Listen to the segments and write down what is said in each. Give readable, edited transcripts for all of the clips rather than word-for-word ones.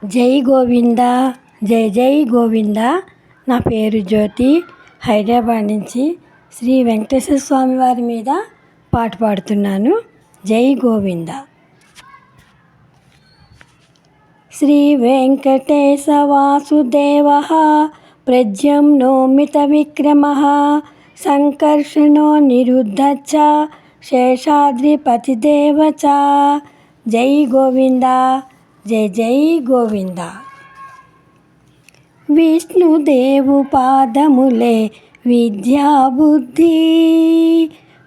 జై గోవింద, జై జై గోవింద. నా పేరు జ్యోతి. హైదరాబాద్ నుంచి శ్రీ వెంకటేశ్వర స్వామి వారి మీద పాట పాడుతున్నాను. జై గోవింద. శ్రీ వెంకటేశ వాసుదేవ ప్రద్యుమ్నో మిత విక్రమ సంకర్షణో నిరుద్ధచ్చ శేషాద్రిపతిదేవ చ. జై గోవింద, జై జై గోవింద. విష్ణుదేవు పాదములే విద్యా బుద్ధి,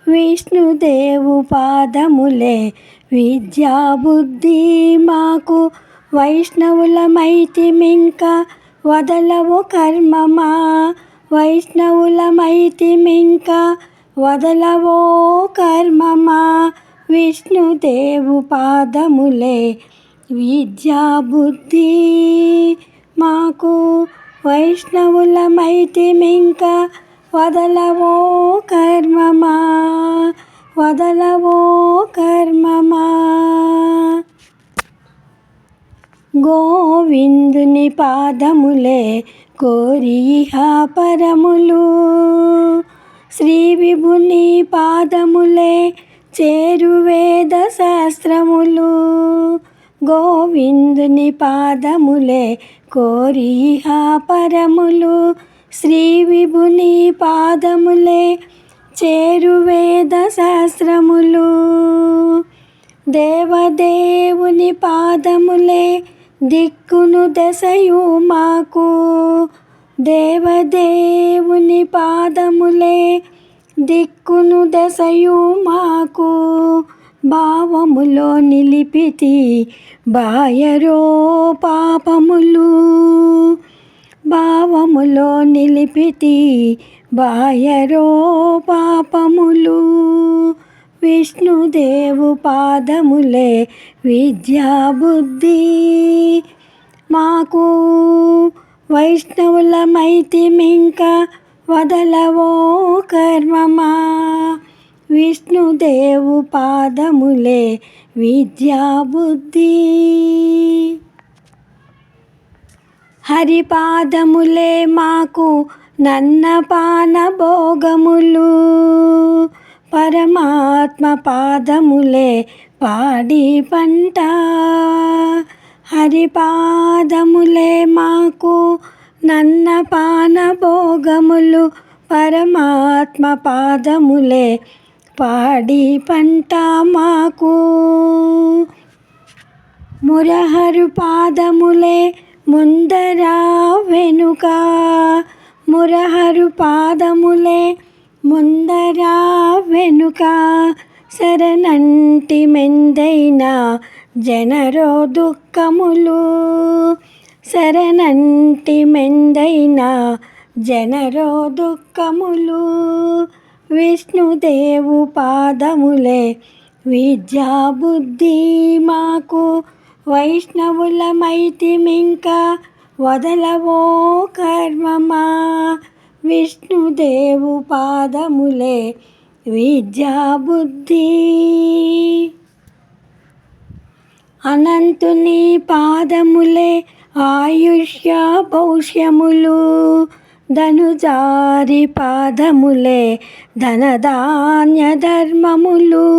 విష్ణుదేవు పాదములే విద్యా బుద్ధి. మాకు వైష్ణవులమైతిమింక వదలవు కర్మమా, వైష్ణవులమైతిమింక వదలవో కర్మమా. విష్ణుదేవు పాదములే విద్యా బుద్ధి, మాకు వైష్ణవులమైతిమింక వదలవో కర్మమా, వదలవో కర్మమా. గోవిందుని పాదములే కోరి పరములు, శ్రీ విభుని పాదములే చేరు వేద శాస్త్రములు. గోవిందుని పాదములే కోరి పరములు, శ్రీ విభుని పాదములే చేరు వేద శాస్త్రములు. దేవదేవుని పాదములే దిక్కును దశయు మాకు, దేవదేవుని పాదములే దిక్కును దశయు మాకు. భావములో నిలిపితి బాయరో పాపములు, భావములో నిలిపితి బాయరో పాపములు. విష్ణుదేవు పాదములే విద్యా బుద్ధి, మాకు వైష్ణవులమైతిమింక వదలవో కర్మమా. విష్ణుదేవు పాదములే విద్యా బుద్ధి. హరి పాదములే మాకు నన్నపాన భోగములు, పరమాత్మ పాదములే పాడి పంట. హరి పాదములే మాకు నన్నపాన భోగములు, పరమాత్మ పాదములే పాడి పంట మాకు. మురహరు పాదములే ముందర వెనుక, మురహరు పాదములే ముందర వెనుక. శరణంటి మెందైన జనరో దుఃఖములు, శరణంటి మెందైన జనరో దుఃఖములు. విష్ణుదేవు పాదములే విద్యా బుద్ధి, మాకు వైష్ణవులమైతిమింక వదలవో కర్మమా. విష్ణుదేవు పాదములే విద్యా బుద్ధి. అనంతుని పాదములే ఆయుష్య భౌష్యములు, ధనుజారి పాదములే ధనధాన్య ధర్మములు.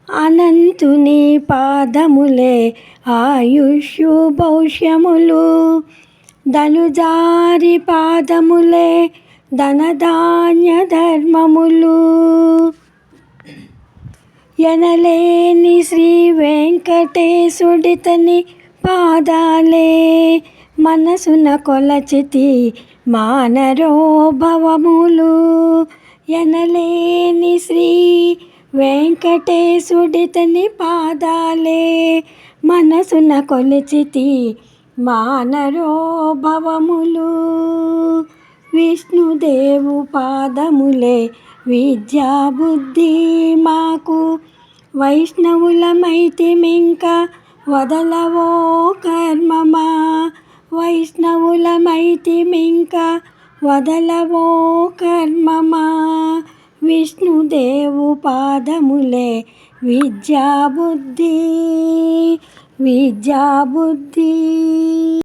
అనంతుని పాదములే ఆయుష్యు భౌష్యములు, ధనుజారి పాదములే ధనధాన్య ధర్మములు. ఎనలేని శ్రీ వెంకటేశుడితని పాదాలే మనసున కొలచితి మానరో భవములు. ఎనలేని శ్రీ వెంకటేశుడితని పాదాలే మనసున కొలచితి మానరో భవములు. విష్ణుదేవు పాదములే విద్యా బుద్ధి, మాకు వైష్ణవులమైతిమింక వదలవో కర్మమా. వైష్ణవులమైతిమింక వదలవో కర్మమా. విష్ణుదేవు పాదములే విద్యా బుద్ధి, విద్యా బుద్ధి